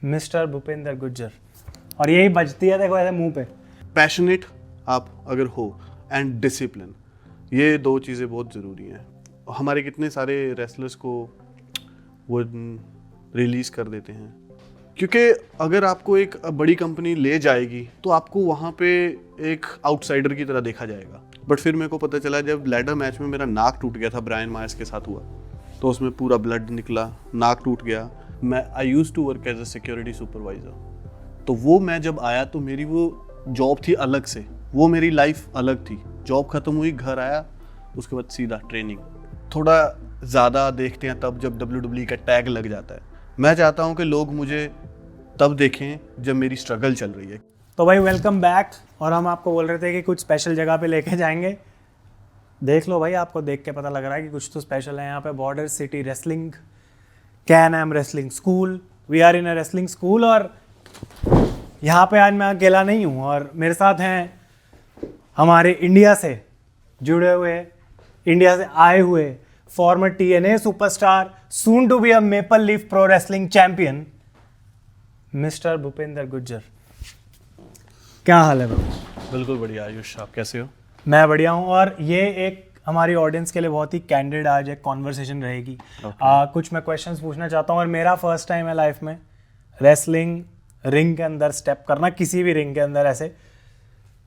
Mister Bhupendra Gujjar, और यही बजती है देखो ऐसे मुंह पे। पैशनेट आप अगर हो एंड डिसिप्लिन, ये दो चीज़ें बहुत ज़रूरी हैं। हमारे कितने सारे रेसलर्स को वो रिलीज़ कर देते हैं, क्योंकि अगर आपको एक बड़ी कंपनी ले जाएगी तो आपको वहाँ पे एक आउटसाइडर की तरह देखा जाएगा। बट फिर मेरे को पता चला जब लैडर मैच में मेरा नाक टूट गया था, ब्रायन मायर्स के साथ हुआ, तो उसमें पूरा ब्लड निकला, नाक टूट गया। I used to work as a security supervisor, तो वो मैं जब आया तो मेरी वो जॉब थी अलग से, वो मेरी लाइफ अलग थी। जॉब ख़त्म हुई, घर आया, उसके बाद सीधा ट्रेनिंग। थोड़ा ज़्यादा देखते हैं तब जब WWE का टैग लग जाता है। मैं चाहता हूँ कि लोग मुझे तब देखें जब मेरी स्ट्रगल चल रही है। तो भाई वेलकम बैक, और हम आपको बोल रहे थे कि कुछ स्पेशल जगह पे लेके जाएंगे। देख लो भाई, आपको देख के पता लग रहा है कि कुछ तो स्पेशल है यहाँ पे। Border city wrestling, Can Am wrestling school, we are in a wrestling school. और यहाँ पे आज मैं अकेला नहीं हूँ, और मेरे साथ हैं हमारे इंडिया से जुड़े हुए, इंडिया से आए हुए former TNA superstar, soon to be a maple leaf pro wrestling champion, mister Bhupendra Gujjar. क्या हाल है ब्रो? बिल्कुल बढ़िया आयुष, आप कैसे हो? मैं बढ़िया हूँ, और ये एक हमारी ऑडियंस के लिए बहुत ही कैंडिड आज एक कॉन्वर्सेशन रहेगी। कुछ मैं क्वेश्चंस पूछना चाहता हूँ, और मेरा फर्स्ट टाइम है लाइफ में रेसलिंग रिंग के अंदर स्टेप करना, किसी भी रिंग के अंदर ऐसे।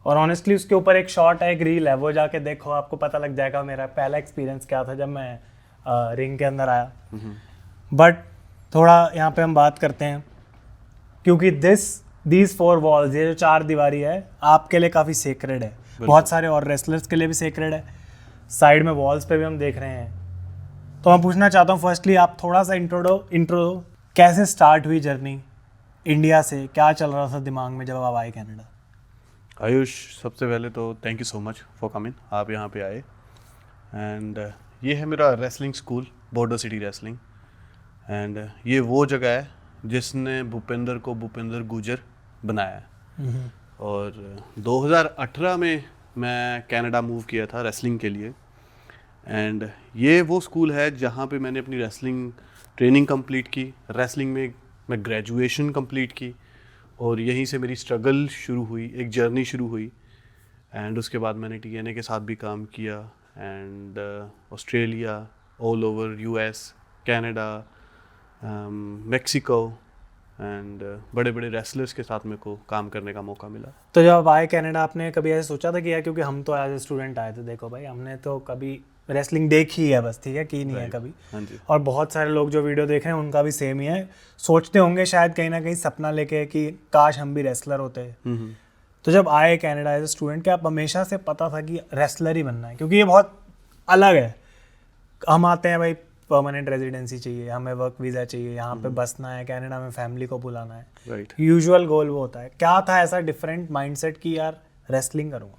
और ऑनेस्टली उसके ऊपर एक शॉर्ट है, एक रील है, वो जाके देखो, आपको पता लग जाएगा मेरा पहला एक्सपीरियंस क्या था जब मैं रिंग के अंदर आया। बट थोड़ा यहाँ पे हम बात करते हैं, क्योंकि दीज 4 वॉल्स, ये जो 4 दीवारी है, आपके लिए काफ़ी सेक्रेड है, बहुत सारे और रेसलर्स के लिए भी सेक्रेड है। साइड में वॉल्स पे भी हम देख रहे हैं। तो मैं पूछना चाहता हूँ फर्स्टली, आप थोड़ा सा इंट्रो कैसे स्टार्ट हुई जर्नी इंडिया से, क्या चल रहा था दिमाग में जब आप आए कनाडा? आयुष, सबसे पहले तो thank you so much for coming, आप यहाँ पे आए। एंड ये है मेरा wrestling school, border city wrestling. And ये वो जगह है जिसने भूपेंद्र को भूपेंद्र गुज्जर बनाया है। और 2018 में मैं कनाडा मूव किया था रेसलिंग के लिए। एंड ये वो स्कूल है जहाँ पे मैंने अपनी रेसलिंग ट्रेनिंग कंप्लीट की, रेसलिंग में मैं ग्रेजुएशन कंप्लीट की, और यहीं से मेरी स्ट्रगल शुरू हुई, एक जर्नी शुरू हुई। एंड उसके बाद मैंने TNA के साथ भी काम किया, and Australia, all over US, Canada, Mexico, and बड़े बड़े रेसलर्स के साथ मेरे को काम करने का मौका मिला। तो जब आए कनाडा, आपने कभी ऐसे सोचा था कि यार, क्योंकि हम तो एज ए स्टूडेंट आए थे, देखो भाई हमने तो कभी रेसलिंग देखी है बस, ठीक है, की नहीं है कभी। हाँ जी। और बहुत सारे लोग जो वीडियो देख रहे हैं उनका भी सेम ही है, सोचते होंगे शायद कहीं ना कहीं सपना लेके कि काश हम भी रेसलर होते। तो जब आए कनाडा एज ए स्टूडेंट, क्या आप हमेशा से पता था कि रेसलर ही बनना है? क्योंकि ये बहुत अलग है। हम आते हैं भाई, परमानेंट रेजिडेंसी चाहिए, हमें वर्क वीज़ा चाहिए, यहाँ पे बसना है, कनाडा में फैमिली को बुलाना है, राइट। यूजुअल गोल वो होता है। क्या था ऐसा डिफरेंट माइंडसेट कि यार रेसलिंग करूँगा?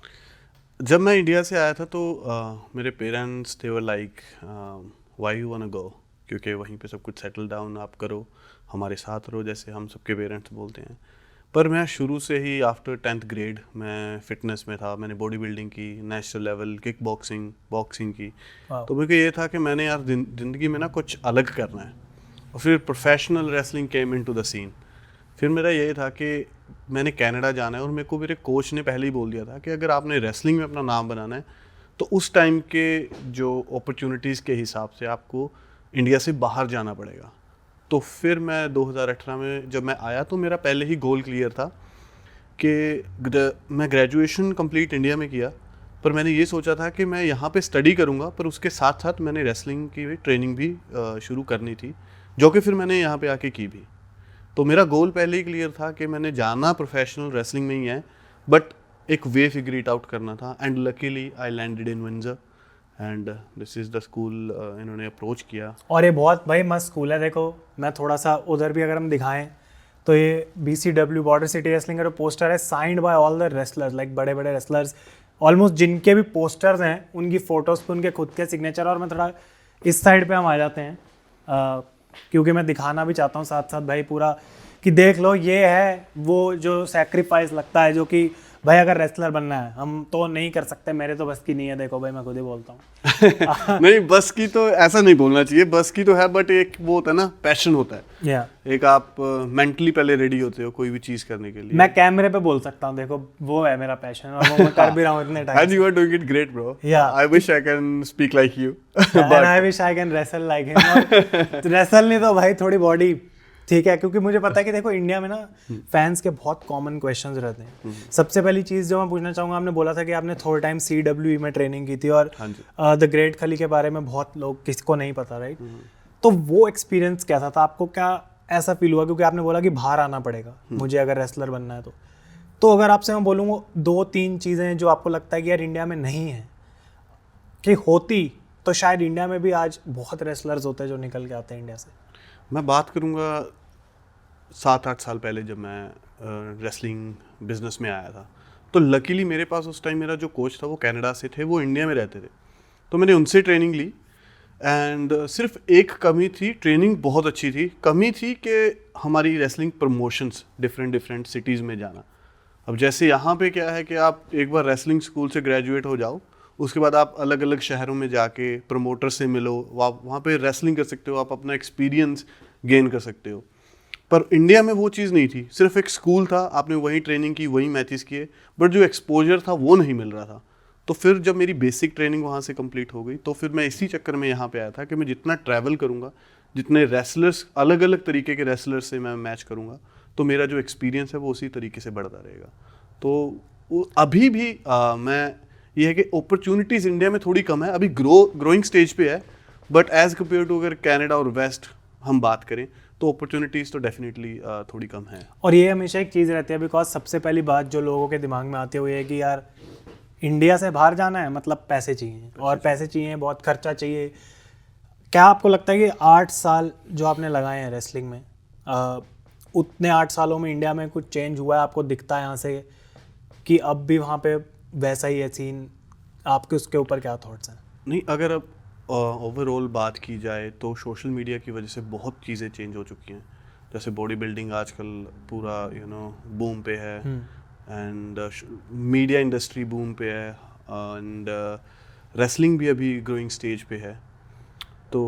जब मैं इंडिया से आया था तो मेरे पेरेंट्स थे वो like why you want to go, क्योंकि वहीं पे सब कुछ सेटल डाउन आप करो, हमारे साथ रहो, जैसे हम सबके पेरेंट्स बोलते हैं। पर मैं शुरू से ही आफ्टर 10th ग्रेड मैं फिटनेस में था, मैंने बॉडी बिल्डिंग की, नेशनल लेवल किक बॉक्सिंग की। तो मेरे को ये था कि मैंने यार ज़िंदगी में ना कुछ अलग करना है। और फिर professional wrestling came into the scene. फिर मेरा ये था कि मैंने कनाडा जाना है, और मेरे को मेरे कोच ने पहले ही बोल दिया था कि अगर आपने रेसलिंग में अपना नाम बनाना है तो उस टाइम के जो अपॉर्चुनिटीज़ के हिसाब से आपको इंडिया से बाहर जाना पड़ेगा। तो फिर मैं 2018 में जब मैं आया तो मेरा पहले ही गोल क्लियर था कि मैं ग्रेजुएशन कंप्लीट इंडिया में किया, पर मैंने ये सोचा था कि मैं यहाँ पे स्टडी करूँगा, पर उसके साथ साथ मैंने रेसलिंग की भी ट्रेनिंग भी शुरू करनी थी, जो कि फिर मैंने यहाँ पे आके की भी। तो मेरा गोल पहले ही क्लियर था कि मैंने जाना प्रोफेशनल रेसलिंग में ही है, बट एक वे फिगर इट आउट करना था। And luckily I landed in Windsor, and this is the school इन्होंने अप्रोच किया। और ये बहुत भाई मस्त स्कूल है। देखो मैं थोड़ा सा उधर भी अगर हम दिखाएं तो ये BCW बॉर्डर सिटी रेसलिंग का जो पोस्टर है, signed by all the wrestlers, like बड़े बड़े रेसलर्स ऑलमोस्ट जिनके भी पोस्टर्स हैं उनकी फ़ोटोज़ पे उनके खुद के सिग्नेचर। और मैं थोड़ा इस साइड पे हम आ जाते हैं, क्योंकि मैं दिखाना भी चाहता हूँ साथ साथ भाई पूरा, कि देख लो ये है वो जो सेक्रीफाइस लगता है, जो कि भाई अगर रेसलर बनना है हम तो नहीं कर सकते, मेरे तो बस की नहीं है, देखो भाई मैं खुद ही बोलता हूँ। नहीं, बस की तो ऐसा नहीं बोलना चाहिए, बस की तो है, बट एक वो होता है ना, पैशन होता है। या एक आप मेंटली पहले रेडी होते हो कोई भी चीज करने के लिए। मैं कैमरे पे बोल सकता हूँ, देखो वो है मेरा पैशन और वो मैं कर भी रहा हूँ इतने time. And you are doing it great, bro. Yeah. I wish I can speak like you. And I wish I can wrestle like him. Wrestle नहीं तो भाई थोड़ी बॉडी ठीक है, क्योंकि मुझे पता है कि देखो इंडिया में ना फैंस के बहुत कॉमन क्वेश्चंस रहते हैं। सबसे पहली चीज़ जो मैं पूछना चाहूँगा, आपने बोला था कि आपने थोड़ा टाइम CWE में ट्रेनिंग की थी और द ग्रेट खली के बारे में बहुत लोग किसको नहीं पता, राइट? तो वो एक्सपीरियंस कैसा था आपको, क्या ऐसा फील हुआ? क्योंकि आपने बोला कि बाहर आना पड़ेगा मुझे अगर रेसलर बनना है तो अगर आपसे मैं बोलूँगा 2-3 चीज़ें जो आपको लगता है कि यार इंडिया में नहीं है, कि होती तो शायद इंडिया में भी आज बहुत रेसलर्स होते हैं जो निकल के आते हैं इंडिया से। मैं बात करूँगा 7-8 साल पहले जब मैं रेसलिंग बिजनेस में आया था, तो लकीली मेरे पास उस टाइम मेरा जो कोच था वो कनाडा से थे, वो इंडिया में रहते थे, तो मैंने उनसे ट्रेनिंग ली। एंड सिर्फ एक कमी थी, ट्रेनिंग बहुत अच्छी थी, कमी थी कि हमारी रेसलिंग प्रमोशंस डिफरेंट सिटीज़ में जाना। अब जैसे यहाँ पे क्या है कि आप एक बार रेसलिंग स्कूल से ग्रेजुएट हो जाओ, उसके बाद आप अलग अलग शहरों में जाके प्रमोटर से मिलो, आप वहाँ पे रेसलिंग कर सकते हो, आप अपना एक्सपीरियंस गेन कर सकते हो। पर इंडिया में वो चीज़ नहीं थी, सिर्फ एक स्कूल था, आपने वहीं ट्रेनिंग की, वहीं मैचेस किए, बट जो एक्सपोजर था वो नहीं मिल रहा था। तो फिर जब मेरी बेसिक ट्रेनिंग वहाँ से कंप्लीट हो गई, तो फिर मैं इसी चक्कर में यहाँ पे आया था कि मैं जितना ट्रैवल करूँगा, जितने रेसलर्स, अलग अलग तरीके के रेसलर्स से मैं मैच करूँगा, तो मेरा जो एक्सपीरियंस है वो उसी तरीके से बढ़ता रहेगा। तो अभी भी मैं ये है कि अपॉर्चुनिटीज़ इंडिया में थोड़ी कम है, अभी ग्रोइंग स्टेज पे है, बट एज़ कम्पेयर टू अगर कनाडा और वेस्ट हम बात करें तो अपॉर्चुनिटीज़ तो डेफिनेटली थोड़ी कम है। और ये हमेशा एक चीज़ रहती है, बिकॉज सबसे पहली बात जो लोगों के दिमाग में आती है वो ये है कि यार इंडिया से बाहर जाना है मतलब पैसे चाहिए, और पैसे चाहिए, बहुत खर्चा चाहिए। क्या आपको लगता है कि 8 साल जो आपने लगाए हैं रेसलिंग में, उतने 8 सालों में इंडिया में कुछ चेंज हुआ है? आपको दिखता है यहाँ से कि अब भी वहाँ पे वैसा ही है सीन? आपके उसके ऊपर क्या थॉट्स हैं? नहीं, अगर अब ओवरऑल बात की जाए तो सोशल मीडिया की वजह से बहुत चीज़ें चेंज हो चुकी हैं। जैसे बॉडी बिल्डिंग आजकल पूरा बूम पे है, एंड मीडिया इंडस्ट्री बूम पे है, एंड रेसलिंग भी अभी ग्रोइंग स्टेज पे है। तो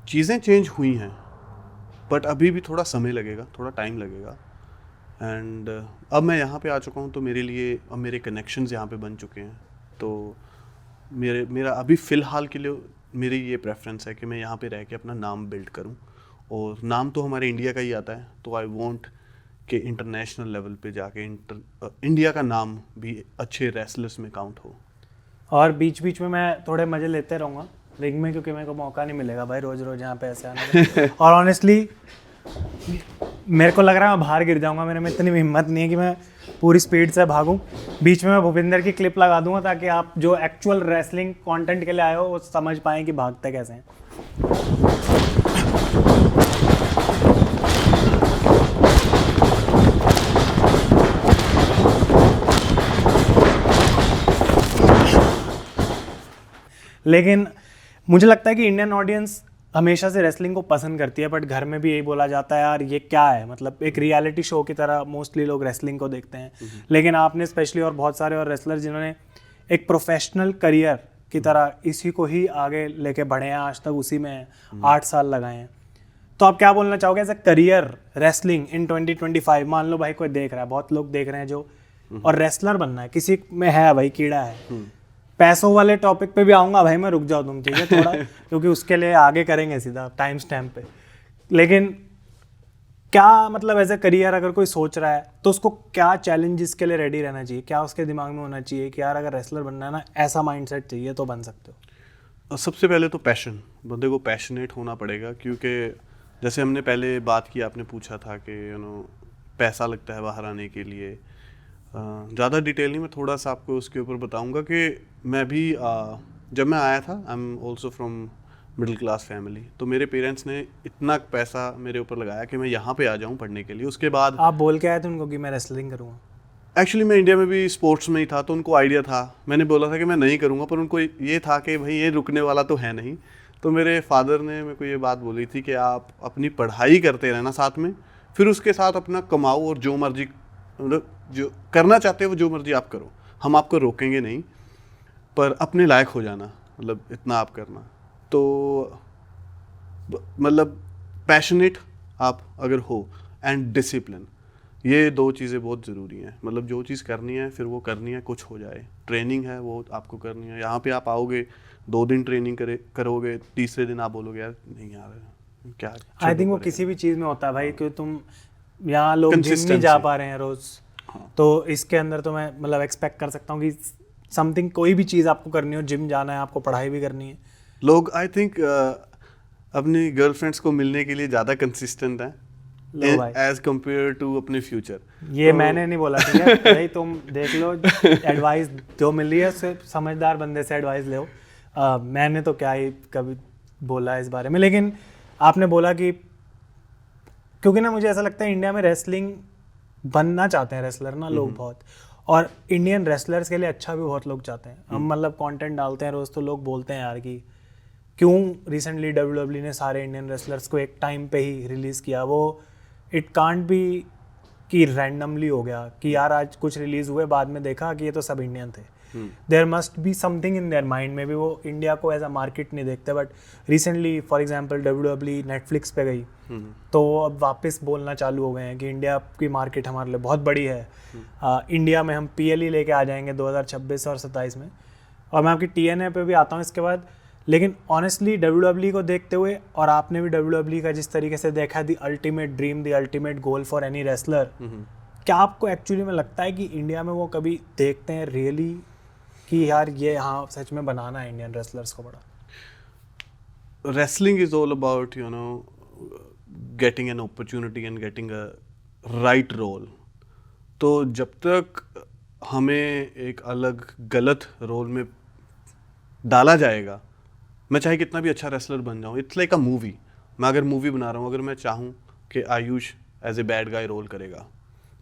चीज़ें चेंज हुई हैं, बट अभी भी थोड़ा समय लगेगा, थोड़ा टाइम लगेगा। एंड अब मैं यहाँ पे आ चुका हूँ, तो मेरे लिए अब मेरे कनेक्शंस यहाँ पे बन चुके हैं। तो मेरा अभी फ़िलहाल के लिए मेरी ये प्रेफरेंस है कि मैं यहाँ पे रह के अपना नाम बिल्ड करूँ, और नाम तो हमारे इंडिया का ही आता है, तो आई वांट कि इंटरनेशनल लेवल पे जाके इंडिया का नाम भी अच्छे रेसलर्स में काउंट हो। और बीच बीच में मैं थोड़े मज़े लेते रहूँगा रिंग में, क्योंकि मेरे को मौका नहीं मिलेगा भाई रोज़ रोज़ यहाँ पे ऐसे आने का। और ऑनेस्टली मेरे को लग रहा है मैं बाहर गिर जाऊँगा, मेरे में इतनी हिम्मत नहीं है कि मैं पूरी स्पीड से भागूं। बीच में मैं भूपिंदर की क्लिप लगा दूंगा ताकि आप जो एक्चुअल रेसलिंग कंटेंट के लिए आए हो वो समझ पाएँ कि भागते कैसे हैं। लेकिन मुझे लगता है कि इंडियन ऑडियंस हमेशा से रेसलिंग को पसंद करती है, बट घर में भी यही बोला जाता है यार ये क्या है, मतलब एक रियलिटी शो की तरह मोस्टली लोग रेसलिंग को देखते हैं। लेकिन आपने स्पेशली और बहुत सारे और रेसलर जिन्होंने एक प्रोफेशनल करियर की तरह इसी को ही आगे लेके बढ़े हैं, आज तक उसी में 8 साल लगाए हैं। तो आप क्या बोलना चाहोगे as a career wrestling in 2025? मान लो भाई कोई देख रहा है, बहुत लोग देख रहे हैं जो, और रेसलर बनना है, किसी में है भाई कीड़ा है। पैसों वाले टॉपिक पे भी आऊँगा भाई मैं, रुक जाओ तुम ठीक है थोड़ा, क्योंकि उसके लिए आगे करेंगे सीधा टाइम स्टैम्प पे। लेकिन क्या मतलब एज ए करियर अगर कोई सोच रहा है तो उसको क्या चैलेंजेस के लिए रेडी रहना चाहिए? क्या उसके दिमाग में होना चाहिए कि यार अगर रेसलर बनना है ना, ऐसा माइंडसेट चाहिए तो बन सकते हो? सबसे पहले तो पैशन, बंदे को पैशनेट होना पड़ेगा, क्योंकि जैसे हमने पहले बात की, आपने पूछा था कि पैसा लगता है बाहर आने के लिए। ज़्यादा डिटेल नहीं, मैं थोड़ा सा आपको उसके ऊपर बताऊंगा कि मैं भी जब मैं आया था, I am also from middle class family, तो मेरे पेरेंट्स ने इतना पैसा मेरे ऊपर लगाया कि मैं यहाँ पे आ जाऊँ पढ़ने के लिए। उसके बाद आप बोल के आए थे उनको कि मैं रेसलिंग करूँगा? एक्चुअली मैं इंडिया में भी स्पोर्ट्स में ही था, तो उनको आइडिया था, मैंने बोला था कि मैं नहीं करूँगा, पर उनको ये था कि भाई ये रुकने वाला तो है नहीं। तो मेरे फादर ने मेरे को ये बात बोली थी कि आप अपनी पढ़ाई करते रहना साथ में, फिर उसके साथ अपना कमाओ और जो मर्जी मतलब जो करना चाहते हो वो जो मर्जी आप करो, हम आपको रोकेंगे नहीं, पर अपने लायक हो जाना, मतलब इतना आप करना। तो मतलब पैशनेट आप अगर हो एंड डिसिप्लिन, ये दो चीज़ें बहुत ज़रूरी हैं। मतलब जो चीज़ करनी है फिर वो करनी है, कुछ हो जाए, ट्रेनिंग है वो आपको करनी है। यहाँ पे आप आओगे 2 दिन ट्रेनिंग करोगे, तीसरे दिन आप बोलोगे यार नहीं यार क्या आई थिंक वो किसी भी चीज़ में होता है भाई, क्योंकि तुम यहाँ लोग जिम नहीं जा पा रहे हैं रोज़, तो इसके अंदर तो मैं मतलब एक्सपेक्ट कर सकता हूँ कि समथिंग, कोई भी चीज़ आपको करनी हो, जिम जाना है, आपको पढ़ाई भी करनी है। लोग आई थिंक अपनी गर्लफ्रेंड्स को मिलने के लिए ज़्यादा कंसिस्टेंट हैं एज कम्पेयर टू अपने फ्यूचर। ये तो मैंने नहीं बोला, ठीक है भाई, तुम देख लो, एडवाइस जो मिल रही है उससे समझदार बंदे से एडवाइस लो। मैंने तो क्या ही कभी बोला है इस बारे में, लेकिन आपने बोला कि क्योंकि ना मुझे ऐसा लगता है इंडिया में रेसलिंग बनना चाहते हैं रेसलर ना लोग बहुत, और इंडियन रेसलर्स के लिए अच्छा भी बहुत लोग चाहते हैं। हम मतलब कंटेंट डालते हैं रोज़, तो लोग बोलते हैं यार कि क्यों रिसेंटली WWE ने सारे इंडियन रेसलर्स को एक टाइम पे ही रिलीज़ किया। वो इट कांट बी कि रैंडमली हो गया कि यार आज कुछ रिलीज़ हुए, बाद में देखा कि ये तो सब इंडियन थे। There must be something in their mind में भी, वो इंडिया को एज अ मार्केट नहीं देखते। But recently for example WWE Netflix पे गई, तो अब वापस बोलना चालू हो गए हैं कि इंडिया की मार्केट हमारे लिए बहुत बड़ी है। इंडिया में हम PLE लेके आ जाएंगे 2026 और 27 में, और मैं आपकी TNA पे भी आता हूँ इसके बाद। लेकिन ऑनेस्टली WWE को देखते हुए, और आपने भी WWE का जिस तरीके से देखा, the ultimate dream, the ultimate goal for any wrestler, क्या आपको एक्चुअली में लगता है कि इंडिया में वो कभी देखते हैं रियली कि यार ये हाँ सच में बनाना है इंडियन रेसलर्स को बड़ा? Wrestling is all about, you know, getting an opportunity and getting a right role. तो जब तक हमें एक अलग गलत रोल में डाला जाएगा, मैं चाहे कितना भी अच्छा रेसलर बन जाऊँ, इट्स लाइक अ मूवी। मैं अगर मूवी बना रहा हूँ, अगर मैं चाहूँ कि Ayush as a bad guy role करेगा,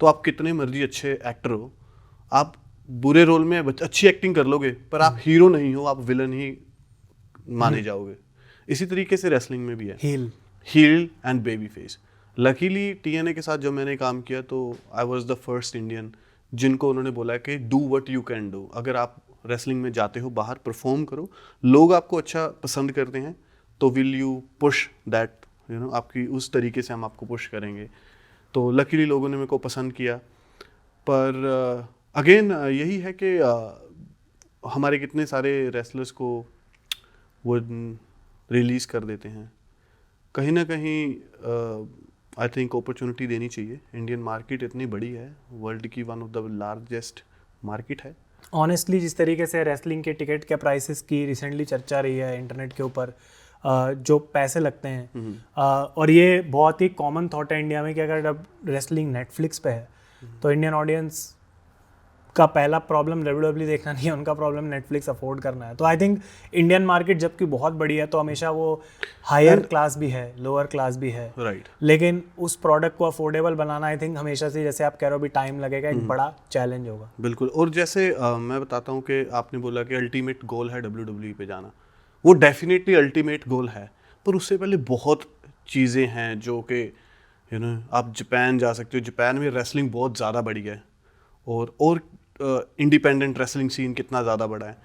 तो आप कितने मर्जी अच्छे एक्टर हो, आप बुरे रोल में अच्छी एक्टिंग कर लोगे, पर आप हीरो नहीं हो, आप विलन ही माने जाओगे। इसी तरीके से रेसलिंग में भी है, heel and baby face. Luckily TNA के साथ जब मैंने काम किया, तो I was the first Indian जिनको उन्होंने बोला कि do what you can do. अगर आप रेसलिंग में जाते हो, बाहर परफॉर्म करो, लोग आपको अच्छा पसंद करते हैं, तो will you push that, you know, आपकी उस तरीके से हम आपको पुश करेंगे। तो लकीली लोगों ने मेरे को पसंद किया। पर अगेन यही है कि हमारे कितने सारे रेसलर्स को वो रिलीज़ कर देते हैं। कहीं ना कहीं आई थिंक अपॉर्चुनिटी देनी चाहिए। इंडियन मार्केट इतनी बड़ी है, वर्ल्ड की one of the largest market है। ऑनेस्टली जिस तरीके से रेसलिंग के टिकट के प्राइसेस की रिसेंटली चर्चा रही है इंटरनेट के ऊपर, जो पैसे लगते हैं, और ये बहुत ही कॉमन थॉट है इंडिया में कि अगर अब रेसलिंग नेटफ्लिक्स पे है तो इंडियन ऑडियंस का पहला प्रॉब्लम WWE देखना नहीं है, उनका प्रॉब्लम नेटफ्लिक्स अफोर्ड करना है। तो आई थिंक इंडियन मार्केट जबकि बहुत बड़ी है, तो हमेशा वो हायर क्लास भी है, लोअर क्लास भी है, राइट। लेकिन उस प्रोडक्ट को अफोर्डेबल बनाना आई थिंक हमेशा से, जैसे आप कह रहे हो, भी टाइम लगेगा, एक बड़ा चैलेंज होगा। बिल्कुल। और जैसे मैं बताता हूँ कि आपने बोला कि अल्टीमेट गोल है WWE पे जाना, वो डेफिनेटली अल्टीमेट गोल है, पर उससे पहले बहुत चीज़ें हैं जो कि यू नो, आप जापान जा सकते हो। जापान में रेसलिंग बहुत ज़्यादा बड़ी है, और इंडिपेंडेंट रेसलिंग सीन कितना ज़्यादा बड़ा है।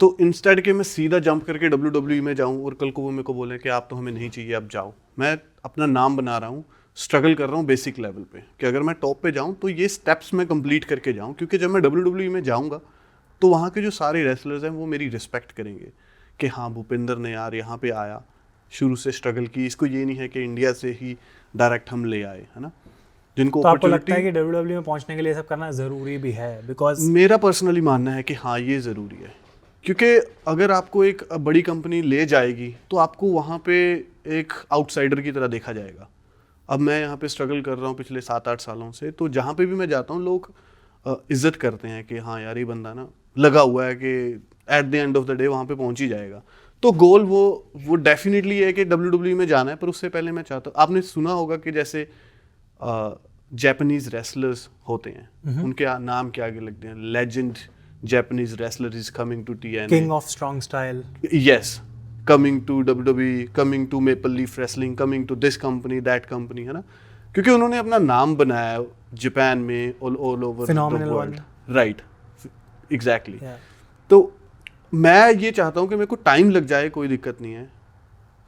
तो इंस्टेड के मैं सीधा जंप करके WWE में जाऊँ और कल को वो मेरे को बोले कि आप तो हमें नहीं चाहिए, आप जाओ, मैं अपना नाम बना रहा हूँ, स्ट्रगल कर रहा हूँ बेसिक लेवल पे, कि अगर मैं टॉप पे जाऊँ तो ये स्टेप्स मैं कंप्लीट करके जाऊँ, क्योंकि जब मैं WWE में जाऊँगा तो वहाँ के जो सारे रेसलर्स हैं वो मेरी रिस्पेक्ट करेंगे कि हाँ भूपिंदर ने यार यहाँ पे आया, शुरू से स्ट्रगल की, इसको ये नहीं है कि इंडिया से ही डायरेक्ट हम ले आए, है ना। जिनको तो आपको लगता है कि WWE में पहुंचने के लिए सब करना ज़रूरी भी है? बिकॉज मेरा पर्सनली मानना है कि हाँ ये ज़रूरी है, क्योंकि अगर आपको एक बड़ी कंपनी ले जाएगी तो आपको वहाँ पे एक आउटसाइडर की तरह देखा जाएगा। अब मैं यहाँ पे स्ट्रगल कर रहा हूँ पिछले 7-8 सालों से, तो जहाँ पे भी मैं जाता हूँ लोग इज्जत करते हैं कि हाँ यार ये बंदा ना लगा हुआ है कि at the end of the day वहाँ पे पहुँच ही जाएगा। तो गोल वो डेफिनेटली है कि WWE में जाना है, पर उससे पहले मैं चाहता हूँ, आपने सुना होगा कि जैसे जापानीज रेसलर्स होते हैं, उनके नाम क्या आगे लगते हैं, legend Japanese wrestler is coming to TNA, king of strong style, yes, coming to WWE, coming to maple leaf wrestling, coming to this company that company, है ना, क्योंकि उन्होंने अपना नाम बनाया है जापान में, all over the Phenomenal world, one. Right, exactly. Yeah. तो मैं ये चाहता हूँ कि मेरे को टाइम लग जाए, कोई दिक्कत नहीं है,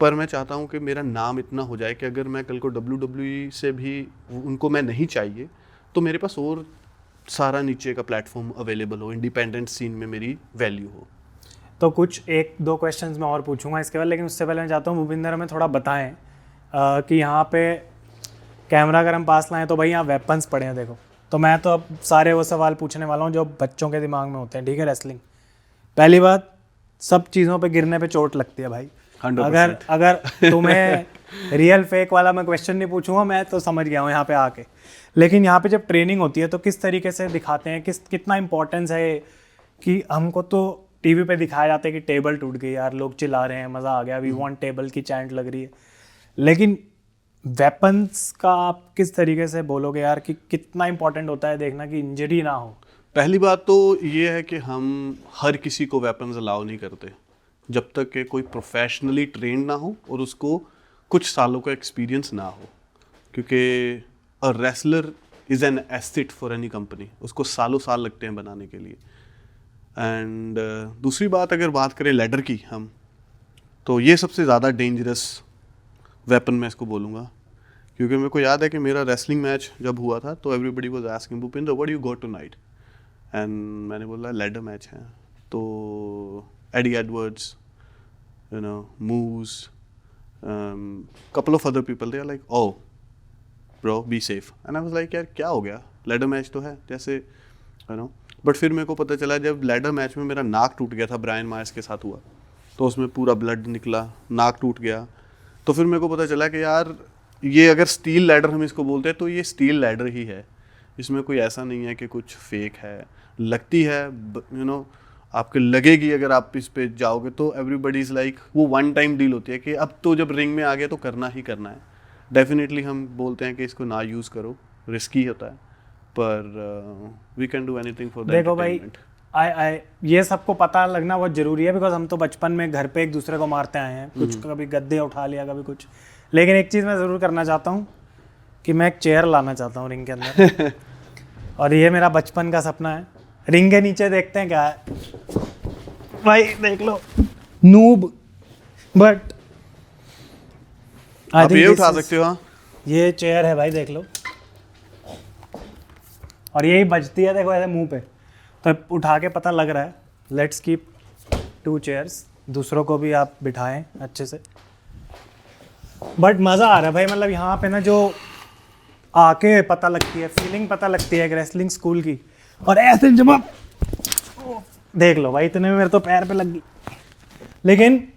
पर मैं चाहता हूँ कि मेरा नाम इतना हो जाए कि अगर मैं कल को WWE से भी उनको मैं नहीं चाहिए तो मेरे पास और सारा नीचे का प्लेटफॉर्म अवेलेबल हो, इंडिपेंडेंट सीन में मेरी वैल्यू हो। तो कुछ एक दो क्वेश्चंस मैं और पूछूंगा इसके बाद, लेकिन उससे पहले मैं चाहता हूँ भूपिंदर हमें थोड़ा बताएं कि यहाँ पे कैमरा अगर हम पास लाएं तो भाई यहाँ वेपन्स पड़े हैं देखो। तो मैं तो अब सारे वो सवाल पूछने वाला हूँ जो बच्चों के दिमाग में होते हैं, ठीक है। रेसलिंग, पहली बात, सब चीज़ों पे गिरने पे चोट लगती है भाई। 100%। अगर तुम्हें रियल फेक वाला मैं क्वेश्चन नहीं पूछूंगा, मैं तो समझ गया हूँ यहाँ पे आके। लेकिन यहाँ पे जब ट्रेनिंग होती है तो किस तरीके से दिखाते हैं, कितना इंपॉर्टेंस है कि हमको तो टीवी पे दिखाया जाता है कि टेबल टूट गई यार, लोग चिल्ला रहे हैं, मज़ा आ गया, वी वांट टेबल की चैंट लग रही है, लेकिन वेपन्स का आप किस तरीके से बोलोगे यार कि कितना इंपॉर्टेंट होता है देखना कि इंजरी ना हो? पहली बात तो ये है कि हम हर किसी को वेपन्स अलाउ नहीं करते जब तक कि कोई प्रोफेशनली ट्रेंड ना हो और उसको कुछ सालों का एक्सपीरियंस ना हो, क्योंकि a wrestler is an asset for any company, उसको सालों साल लगते हैं बनाने के लिए। एंड दूसरी बात, अगर बात करें लैडर की हम, तो ये सबसे ज़्यादा डेंजरस वेपन मैं इसको बोलूँगा, क्योंकि मेरे को याद है कि मेरा रेसलिंग मैच जब हुआ था तो everybody was asking Bhupinder what you got tonight, and मैंने बोला लैडर मैच है। तो एडी एडवर्ड्स, यू नो, मूज, couple of other people, they are like, oh bro be safe, and I was like यार क्या हो गया, लैडर मैच तो है जैसे, यू नो। बट फिर मेरे को पता चला जब लैडर मैच में मेरा नाक टूट गया था, ब्रायन मायर्स के साथ हुआ, तो उसमें पूरा ब्लड निकला, नाक टूट गया, तो फिर मेरे को पता चला कि यार ये अगर स्टील लैडर हम इसको बोलते हैं तो ये स्टील लैडर ही है, इसमें कोई ऐसा नहीं है कि कुछ फेक है। लगती है, यू नो, आपके लगेगी अगर आप इस पे जाओगे तो एवरीबडी इज़ लाइक, वो वन टाइम डील होती है कि अब तो जब रिंग में आ गया तो करना ही करना है। डेफिनेटली हम बोलते हैं कि इसको ना यूज़ करो, रिस्की होता है, पर we can do anything for the देखो भाई, एंटरटेनमेंट। ये सबको पता लगना बहुत ज़रूरी है, बिकॉज हम तो बचपन में घर पे एक दूसरे को मारते आए हैं, कुछ कभी गद्दे उठा लिया, कभी कुछ। लेकिन एक चीज़ मैं ज़रूर करना चाहता हूँ कि मैं एक चेयर लाना चाहता हूँ रिंग के अंदर और ये मेरा बचपन का सपना है। रिंग के नीचे देखते हैं क्या है भाई, देख लो, नूब, बट आप ये उठा सकते हो। हाँ, ये चेयर है भाई, देख लो, और यही बजती है, देखो ऐसे मुंह पे, तो उठा के पता लग रहा है। लेट्स कीप 2 चेयर्स, दूसरों को भी आप बिठाएं अच्छे से। बट मज़ा आ रहा है भाई, मतलब यहाँ पे ना जो आके पता लगती है, फीलिंग पता लगती है एक रेसलिंग स्कूल की। और ऐसे जब आप देख लो भाई, इतने में मेरे तो पैर पे लग गई। लेकिन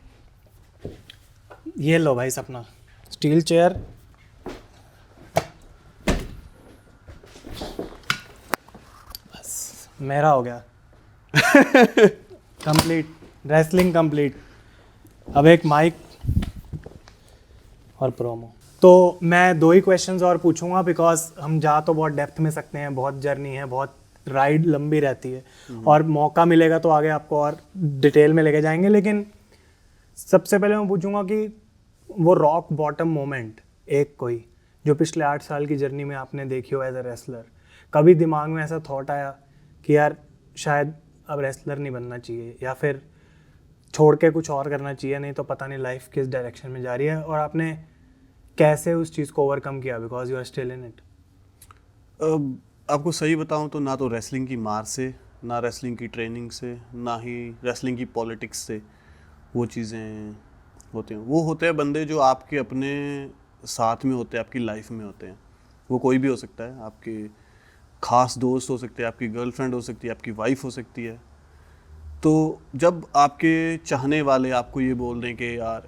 ये लो भाई सपना, स्टील चेयर, बस मेरा हो गया कंप्लीट, रेसलिंग कंप्लीट। अब एक माइक और प्रोमो। तो मैं 2 ही क्वेश्चंस और पूछूंगा, बिकॉज हम जा तो बहुत डेप्थ में सकते हैं, बहुत जर्नी है, बहुत राइड लंबी रहती है, और मौका मिलेगा तो आगे आपको और डिटेल में लेके जाएंगे। लेकिन सबसे पहले मैं पूछूंगा कि वो रॉक बॉटम मोमेंट, एक कोई जो पिछले 8 साल की जर्नी में आपने देखी हो एज अ रेसलर, कभी दिमाग में ऐसा थॉट आया कि यार शायद अब रेसलर नहीं बनना चाहिए, या फिर छोड़ के कुछ और करना चाहिए, नहीं तो पता नहीं लाइफ किस डायरेक्शन में जा रही है, और आपने कैसे उस चीज़ को ओवरकम किया, because you are still in it? आपको सही बताऊं तो ना तो रेसलिंग की मार से, ना रेसलिंग की ट्रेनिंग से, ना ही रेसलिंग की पॉलिटिक्स से वो चीज़ें होती हैं। वो होते हैं बंदे जो आपके अपने साथ में होते हैं, आपकी लाइफ में होते हैं। वो कोई भी हो सकता है, आपके खास दोस्त हो सकते हैं, आपकी गर्लफ्रेंड हो सकती है, आपकी वाइफ हो सकती है। तो जब आपके चाहने वाले आपको ये बोल रहे हैं कि यार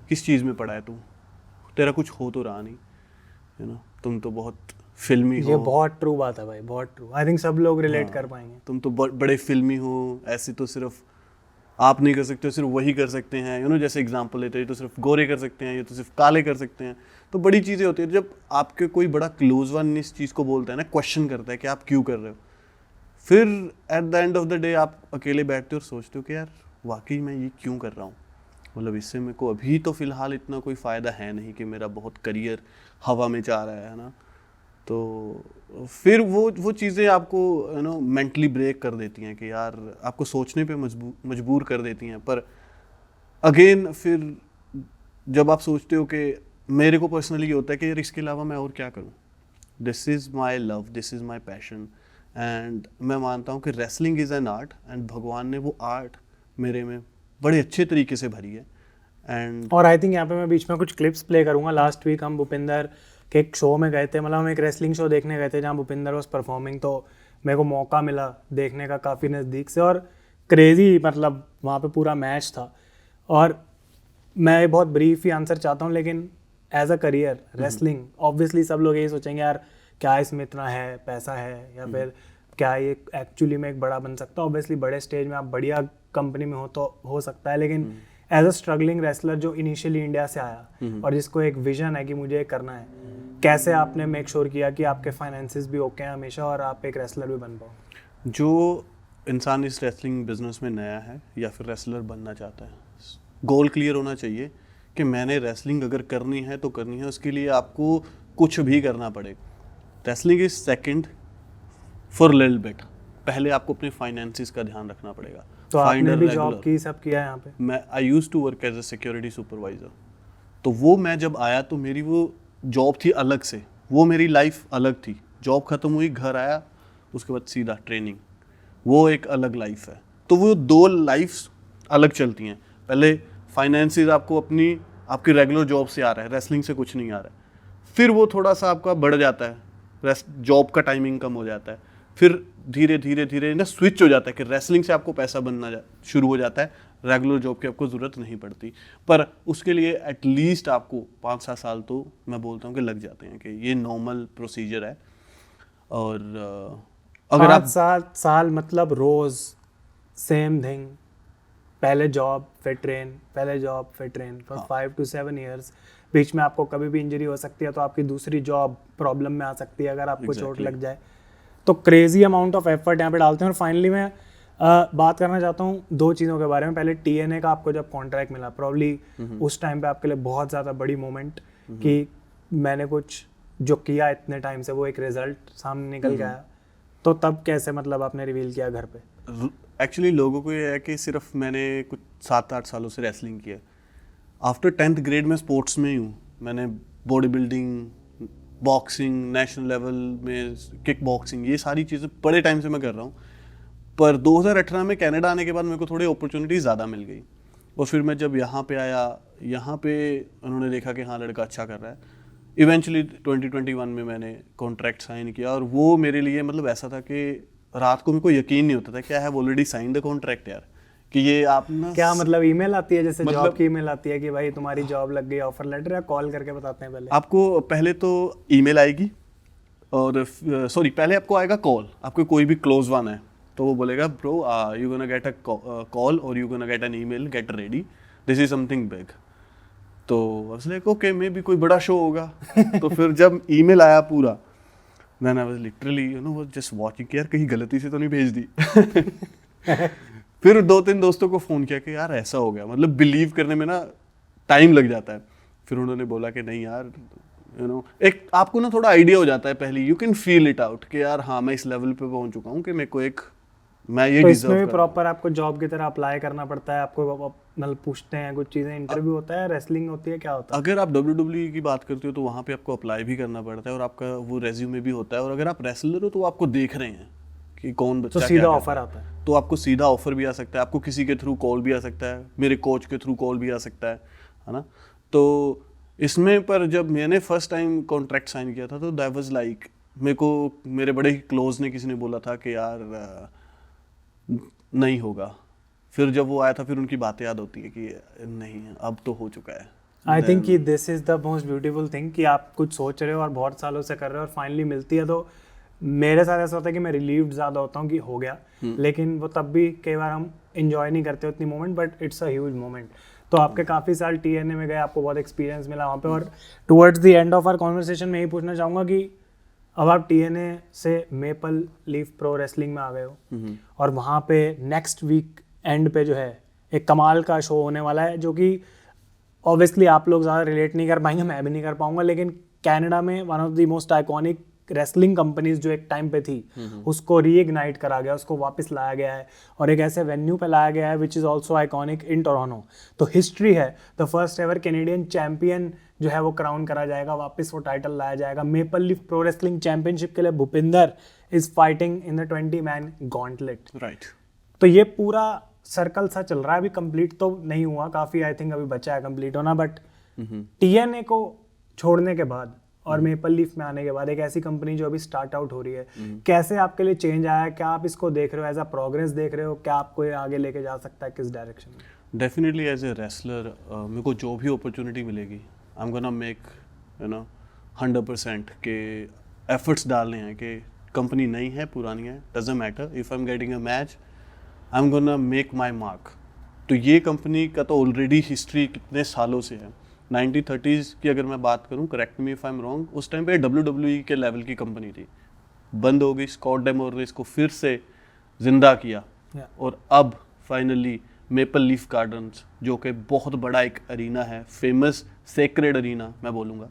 किस चीज़ में पड़ा है तू, तेरा कुछ हो तो रहा नहीं, यू नो, तुम तो बहुत फिल्मी हो। ये बहुत ट्रू बात है भाई, बहुत ट्रू। आई थिंक सब लोग रिलेट कर पाएंगे। तुम तो बड़े फिल्मी हो, ऐसे तो सिर्फ आप नहीं कर सकते हो, सिर्फ वही कर सकते हैं, यू नो, जैसे एग्जांपल लेते हैं, तो सिर्फ गोरे कर सकते हैं, ये तो सिर्फ काले कर सकते हैं। तो बड़ी चीज़ें होती है जब आपके कोई बड़ा क्लोज वन इस चीज़ को बोलता है ना, क्वेश्चन करता है कि आप क्यों कर रहे हो, फिर at the end of the day आप अकेले बैठते हो और सोचते हो कि यार वाकई मैं ये क्यों कर रहा हूँ, मतलब इससे मेरे को अभी तो फ़िलहाल इतना कोई फ़ायदा है नहीं कि मेरा बहुत करियर हवा में जा रहा है ना। तो फिर वो चीज़ें आपको मेंटली ब्रेक कर देती हैं कि यार आपको सोचने पे मजबूर कर देती हैं। पर अगेन फिर जब आप सोचते हो कि मेरे को पर्सनली ये होता है कि यार इसके अलावा मैं और क्या करूं, this is my love, this is my passion. And मैं मानता हूँ कि wrestling is an art, and भगवान ने वो आर्ट मेरे में बड़े अच्छे तरीके से भरी है। एंड और आई थिंक यहाँ पे मैं बीच में कुछ क्लिप्स प्ले करूँगा। लास्ट वीक हम भूपिंदर के एक शो में गए थे, मतलब हम एक रेसलिंग शो देखने गए थे जहाँ भूपिंदर वॉज परफॉर्मिंग, तो मेरे को मौका मिला देखने का काफ़ी नज़दीक से, और क्रेज़ी मतलब वहाँ पे पूरा मैच था। और मैं बहुत ब्रीफ ही आंसर चाहता हूँ, लेकिन as a career wrestling obviously सब लोग यही सोचेंगे यार क्या इसमें इतना है, पैसा है, या फिर क्या ये एक्चुअली में एक बड़ा बन सकता है। ऑब्वियसली बड़े स्टेज में आप बढ़िया कंपनी में हो तो हो सकता है, लेकिन एज अ स्ट्रगलिंग रेसलर जो इनिशियली इंडिया से आया और जिसको एक विजन है कि मुझे ये करना है, कैसे आपने मेक श्योर किया कि आपके फाइनेंसेस भी ओके हैं हमेशा और आप एक रेसलर भी बन पाओ? जो इंसान इस रेसलिंग बिजनेस में नया है या फिर रेसलर बनना चाहता है, गोल क्लियर होना चाहिए कि मैंने रेसलिंग अगर करनी है तो करनी है, उसके लिए आपको कुछ भी करना पड़ेगा। Wrestling is second for little bit, पहले आपको अपने फाइनेंसेस का ध्यान रखना पड़ेगा। तो आपने भी जॉब की, सब किया यहाँ पे? मैं I used to work as a security supervisor, तो वो मैं जब आया तो मेरी वो जॉब थी अलग से, वो मेरी लाइफ अलग थी। जॉब खत्म हुई, घर आया, उसके बाद सीधा ट्रेनिंग, वो एक अलग लाइफ है। तो वो दो लाइफ्स अलग चलती हैं। पहले फाइनेंसेस आपको आपकी रेगुलर जॉब से आ रहा है, रेसलिंग से कुछ नहीं आ रहा है, फिर वो थोड़ा सा आपका बढ़ जाता है, जॉब का टाइमिंग कम हो जाता है, फिर धीरे धीरे धीरे ना स्विच हो जाता है कि रेसलिंग से आपको पैसा बनना शुरू हो जाता है, रेगुलर जॉब की आपको ज़रूरत नहीं पड़ती। पर उसके लिए एटलीस्ट आपको 5-7 साल तो मैं बोलता हूँ कि लग जाते हैं, कि ये नॉर्मल प्रोसीजर है। और अगर आप 5-7 साल मतलब रोज सेम थिंग, पहले जॉब फिर ट्रेन, पहले जॉब फिर ट्रेन फॉर 5 to 7 years। बीच में आपको कभी भी इंजरी हो सकती है, तो आपकी दूसरी जॉब प्रॉब्लम में आ सकती है अगर आपको चोट लग जाए। तो क्रेजी अमाउंट ऑफ एफर्ट यहाँ पे डालते हैं। और फाइनली मैं बात करना चाहता हूँ दो चीज़ों के बारे में। पहले TNA का आपको जब कॉन्ट्रैक्ट मिला, प्रॉब्ली उस टाइम पे आपके लिए बहुत ज़्यादा बड़ी मोमेंट कि मैंने कुछ जो किया इतने टाइम से वो एक रिजल्ट सामने निकल के आया। तो तब कैसे मतलब आपने रिवील किया घर पे? एक्चुअली लोगों को ये है कि सिर्फ मैंने कुछ 7-8 सालों से रेसलिंग किया। आफ्टर 10th ग्रेड में स्पोर्ट्स में ही हूँ। मैंने body building, boxing, national level में किक बॉक्सिंग, ये सारी चीज़ें बड़े टाइम से मैं कर रहा हूँ। पर 2018 में कनाडा आने के बाद मेरे को थोड़ी अपॉर्चुनिटी ज़्यादा मिल गई, और फिर मैं जब यहाँ पे आया, यहाँ पे उन्होंने देखा कि हाँ लड़का अच्छा कर रहा है। इवेंचुअली 2021 में मैंने कॉन्ट्रैक्ट साइन किया, और वो मेरे लिए मतलब ऐसा था कि रात को मेरे को यकीन नहीं होता था कि I have already sign the contract यार, कि ये आप ना क्या मतलब ईमेल आती है जैसे जॉब की ईमेल आती है कि भाई तुम्हारी जॉब लग गई, ऑफर लेटर, या कॉल करके बताते हैं? पहले आपको पहले तो ईमेल आएगी, और सॉरी पहले आपको आएगा कॉल। आपको कोई भी क्लोज वन है तो वो बोलेगा bro you gonna get a call और you gonna get an email, get ready, this is something big. तो लाइक ओके, मे बी कोई बड़ा शो होगा। तो फिर जब ईमेल आया पूरा, then I was literally was just watching कि यार कहीं गलती से तो नहीं भेज दी। फिर 2-3 दोस्तों को फ़ोन किया कि यार ऐसा हो गया, मतलब बिलीव करने में ना टाइम लग जाता है। फिर उन्होंने बोला कि नहीं यार एक आपको ना थोड़ा आइडिया हो जाता है पहले, you can feel it out कि यार हाँ मैं इस लेवल पे पहुंच चुका हूँ कि मेरे को मैं ये तो डिजर्व इसमें भी कर। प्रॉपर आपको जॉब की तरह अप्लाई करना पड़ता है? आपको मतलब पूछते हैं कुछ चीज़ें, इंटरव्यू होता है, रेसलिंग होती है, क्या होता है? अगर आप WWE की बात करते हो तो वहाँ पे आपको अप्लाई भी करना पड़ता है, और आपका वो रेज्यूमे भी होता है। और अगर आप रेसलर हो तो आपको देख रहे हैं कि कौन बच्चा तो सीधा ऑफर आता है? तो आपको सीधा ऑफर भी आ सकता है, आपको किसी के थ्रू कॉल भी आ सकता है, मेरे कोच के थ्रू कॉल भी आ सकता है ना। तो इसमें पर जब मैंने फर्स्ट टाइम कॉन्ट्रैक्ट साइन किया था तो दैट वाज लाइक, मेरे को मेरे बड़े ही क्लोज ने किसी ने बोला था कि यार नहीं होगा। फिर जब वो आया था फिर उनकी बातें याद होती है कि नहीं अब तो हो चुका है। आई थिंक कि this is the most beautiful thing कि आप कुछ सोच रहे हो और बहुत सालों से कर रहे हो और फाइनली मिलती है। तो मेरे साथ ऐसा होता है कि मैं रिलीव्ड ज़्यादा होता हूँ कि हो गया, लेकिन वो तब भी कई बार हम इंजॉय नहीं करते उतनी moment, but it's a huge moment. तो आपके काफ़ी साल TNA में गए, आपको बहुत एक्सपीरियंस मिला वहाँ पे, और towards the end of our conversation में यही पूछना चाहूँगा कि अब आप TNA से मेपल लीफ प्रो रेसलिंग में आ गए हो, और वहाँ पे नेक्स्ट वीक एंड पे जो है एक कमाल का शो होने वाला है, जो कि ऑब्वियसली आप लोग ज़्यादा रिलेट नहीं कर पाएंगे, मैं भी नहीं कर पाऊंगा, लेकिन कनाडा में one of the most iconic wrestling companies जो एक टाइम पे थी उसको रीइग्नाइट करा गया, उसको वापस लाया गया है और एक ऐसे वेन्यू पे लाया गया है which is also iconic in Toronto. तो हिस्ट्री है, the first ever Canadian champion जो है वो क्राउन करा जाएगा, वापस वो टाइटल लाया जाएगा। Maple leaf pro wrestling championship के लिए Bhupinder is fighting in the 20 man gauntlet. Right. तो ये पूरा सर्कल सा चल रहा है, अभी कंप्लीट तो नहीं हुआ, काफ़ी आई थिंक अभी बचा है कंप्लीट होना, बट TNA को छोड़ने के बाद और मेपल लीफ में आने के बाद एक ऐसी कंपनी जो अभी स्टार्ट आउट हो रही है, कैसे आपके लिए चेंज आया है? क्या आप इसको देख रहे हो एज अ प्रोग्रेस देख रहे हो? क्या आपको ये आगे लेके जा सकता है, किस डायरेक्शन में? डेफिनेटली एज ए रेसलर मेरे को जो भी अपॉर्चुनिटी मिलेगी आई एम गोना मेक 100% के एफर्ट्स डालने हैं कि कंपनी नई है पुरानी है, doesn't matter, if I am getting a match I am gonna make my mark. तो ये कंपनी का तो ऑलरेडी हिस्ट्री कितने सालों से है। 1930s की अगर मैं बात करूं, correct me if I am wrong, उस टाइम पे WWE के लेवल की कंपनी थी, बंद हो गई, स्कॉट डेमोर ने इसको फिर से जिंदा किया और अब फाइनली मेपल लीफ गार्डन्स जो कि बहुत बड़ा एक अरीना है, फेमस सेक्रेड अरीना मैं बोलूँगा,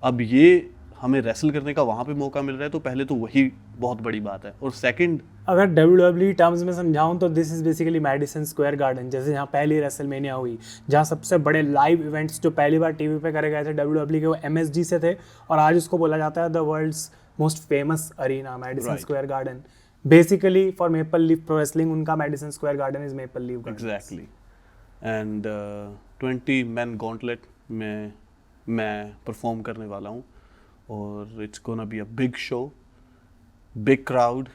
अब ये हमें रेसल करने का वहाँ पे मौका मिल रहा है, तो पहले तो वही बहुत बड़ी बात है। और सेकंड, अगर WWE टर्म्स में समझाऊं तो this is basically medicine Square garden, जैसे जहाँ पहली रेसलमेनिया हुई, जहाँ सबसे बड़े लाइव इवेंट्स जो पहली बार टीवी पे करे गए थे WWE के, वो MSG से थे, और आज उसको बोला जाता है the world's most famous arena, Madison Square Garden. Basically for Maple leaf pro wrestling उनका Madison Square Garden is Maple Leaf Garden. Exactly. And 20 man gauntlet में मैं परफॉर्म करने वाला हूँ और it's gonna be a big show, big crowd,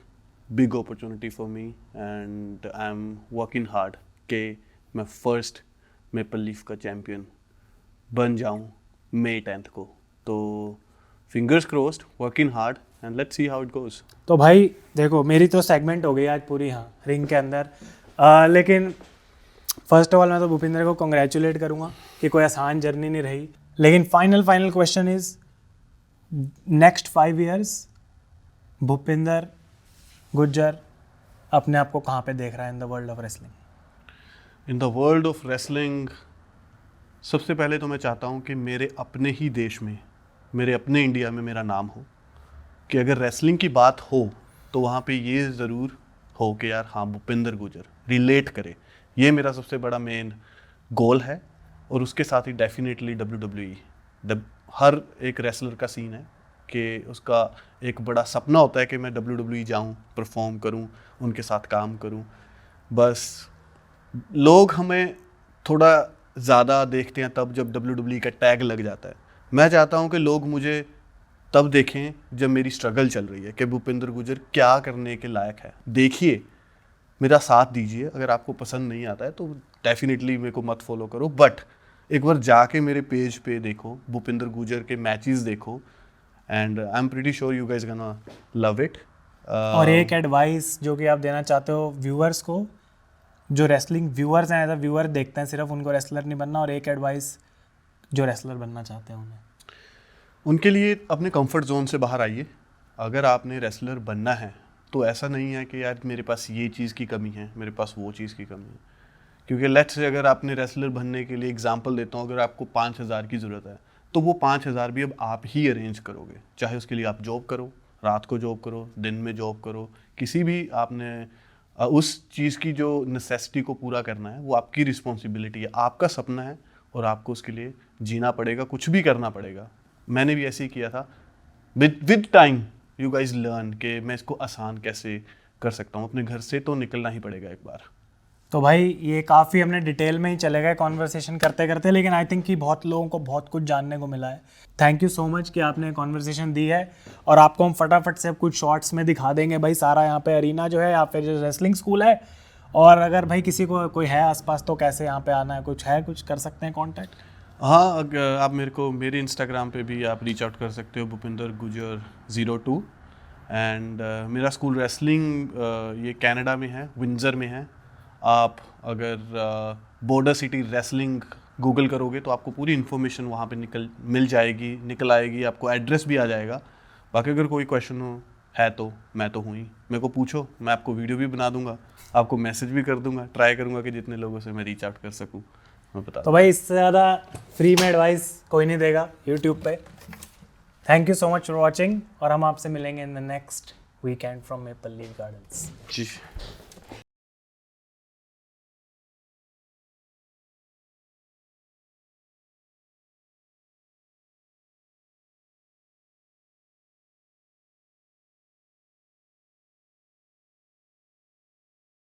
big opportunity for me and I am working hard कि मैं first Maple Leaf का champion बन जाऊँ May 10 को। तो fingers crossed, working hard and let's see how it goes. तो भाई देखो, मेरी तो सेगमेंट हो गई आज पूरी, हाँ, रिंग के अंदर, लेकिन फर्स्ट ऑफ ऑल मैं तो भूपिंदर को कॉन्ग्रेचुलेट करूँगा कि कोई आसान जर्नी नहीं रही। लेकिन final question is, next 5 years Bhupinder Gujjar अपने आप को कहाँ पे देख रहा है in the world of wrestling? In the world of wrestling सबसे पहले तो मैं चाहता हूँ कि मेरे अपने ही देश में, मेरे अपने इंडिया में मेरा नाम हो, कि अगर रेसलिंग की बात हो तो वहाँ पे ये ज़रूर हो कि यार हाँ भूपिंदर गुज्जर रिलेट करे। ये मेरा सबसे बड़ा मेन गोल है। और उसके साथ ही डेफिनेटली WWE, हर एक रेसलर का सीन है कि उसका एक बड़ा सपना होता है कि मैं WWE जाऊं, परफॉर्म करूं, उनके साथ काम करूं। बस लोग हमें थोड़ा ज़्यादा देखते हैं तब जब WWE का टैग लग जाता है। मैं चाहता हूं कि लोग मुझे तब देखें जब मेरी स्ट्रगल चल रही है कि भूपिंदर गुज्जर क्या करने के लायक है। देखिए, मेरा साथ दीजिए। अगर आपको पसंद नहीं आता है तो डेफिनेटली मेरे को मत फॉलो करो, बट एक बार जाके मेरे पेज पे देखो, भूपिंदर गुज्जर के मैचेस देखो and I am pretty sure you guys gonna love it. और एक एडवाइस जो कि आप देना चाहते हो व्यूअर्स को, जो रेसलिंग व्यूअर्स हैं, एज अ व्यूअर देखते हैं सिर्फ, उनको रेसलर नहीं बनना, और एक एडवाइस जो रेसलर बनना चाहते हैं उन्हें? उनके लिए अपने कंफर्ट जोन से बाहर आइए। अगर आपने रेसलर बनना है तो ऐसा नहीं है कि यार मेरे पास ये चीज़ की कमी है, मेरे पास वो चीज़ की कमी है। क्योंकि लेट्स से अगर आपने रेसलर बनने के लिए, एग्जांपल देता हूँ, अगर आपको 5,000 की ज़रूरत है तो वो 5,000 भी अब आप ही अरेंज करोगे। चाहे उसके लिए आप जॉब करो, रात को जॉब करो, दिन में जॉब करो, किसी भी आपने उस चीज़ की जो नेसेसिटी को पूरा करना है वो आपकी रिस्पॉन्सिबिलिटी है, आपका सपना है और आपको उसके लिए जीना पड़ेगा, कुछ भी करना पड़ेगा। मैंने भी ऐसे ही किया था। With time you guys learn कि मैं इसको आसान कैसे कर सकता हूँ। अपने घर से तो निकलना ही पड़ेगा एक बार। तो भाई ये काफ़ी हमने डिटेल में ही चले गए कॉन्वर्सेशन करते करते, लेकिन आई थिंक कि बहुत लोगों को बहुत कुछ जानने को मिला है। थैंक यू सो मच कि आपने कॉन्वर्सेशन दी है, और आपको हम फटाफट से कुछ शॉर्ट्स में दिखा देंगे भाई सारा यहाँ पे अरीना जो है, या फिर जो रेसलिंग स्कूल है। और अगर भाई किसी को कोई है आसपास तो कैसे यहाँ पे आना है, कुछ कर सकते हैं कॉन्टैक्ट? हाँ, अगर आप मेरे को मेरे इंस्टाग्राम पे भी आप रीच आउट कर सकते हो, भूपिंदर गुज्जर 02। एंड मेरा स्कूल रेसलिंग ये कनाडा में है, विंजर में है। आप अगर बॉर्डर सिटी रेसलिंग गूगल करोगे तो आपको पूरी इन्फॉर्मेशन वहाँ पे निकल आएगी, आपको एड्रेस भी आ जाएगा। बाकी अगर कोई क्वेश्चन है तो मैं तो हूँ ही, मेरे को पूछो, मैं आपको वीडियो भी बना दूंगा, आपको मैसेज भी कर दूंगा, ट्राई करूँगा कि जितने लोगों से मैं रीच आउट कर सकूँ मैं बता। तो भाई इससे ज़्यादा फ्री में एडवाइस कोई नहीं देगा यूट्यूब पे। Thank you so much for watching और हम आपसे मिलेंगे in the next weekend from maple leaf gardens. Ji.